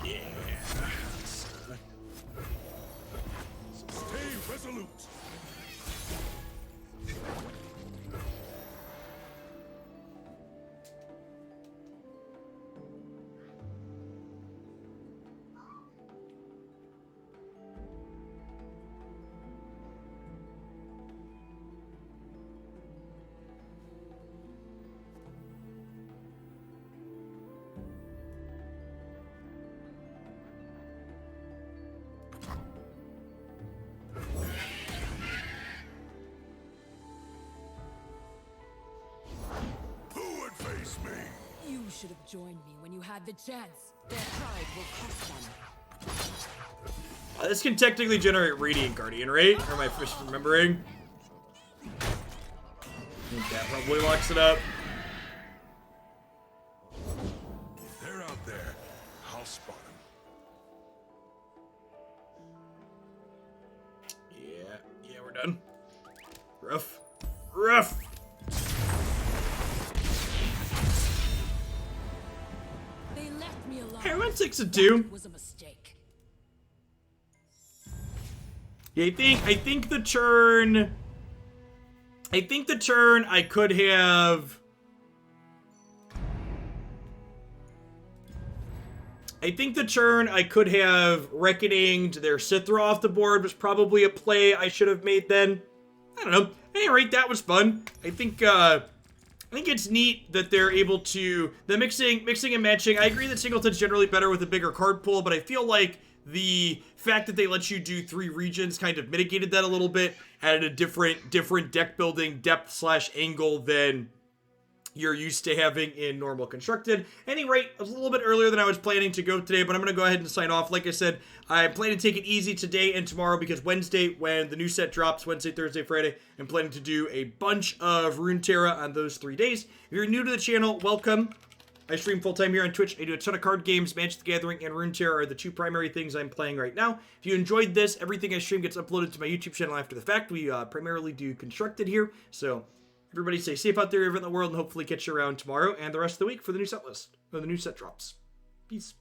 S1: Yeah.
S3: Stay resolute.
S4: Who would face me?
S5: You should have joined me when you had the chance. Their pride will cost them.
S1: This can technically generate Radiant Guardian, right? Or am I just remembering? I think that probably locks it up.
S4: If they're out there, I'll spot them.
S1: Yeah, we're done. Rough. Rough!
S5: They left me alone.
S1: Hey, I went 6 and 2.
S5: It was a mistake.
S1: Yeah, I think the turn I could have. I think the turn I could have reckoninged their Cithra off the board was probably a play I should have made then. I don't know. At any rate, that was fun. I think it's neat that they're able to the mixing and matching. I agree that Singleton's generally better with a bigger card pool, but I feel like the fact that they let you do 3 regions kind of mitigated that a little bit, added a different deck building depth / angle than you're used to having in normal constructed. At any rate, it was a little bit earlier than I was planning to go today, but I'm going to go ahead and sign off. Like I said, I plan to take it easy today and tomorrow because Wednesday, when the new set drops, Wednesday, Thursday, Friday, I'm planning to do a bunch of Runeterra on those 3 days. If you're new to the channel, welcome. I stream full-time here on Twitch. I do a ton of card games. Magic the Gathering and Runeterra are the 2 primary things I'm playing right now. If you enjoyed this, everything I stream gets uploaded to my YouTube channel after the fact. We primarily do constructed here, so everybody stay safe out there in the world and hopefully catch you around tomorrow and the rest of the week for the new set list, or the new set drops. Peace.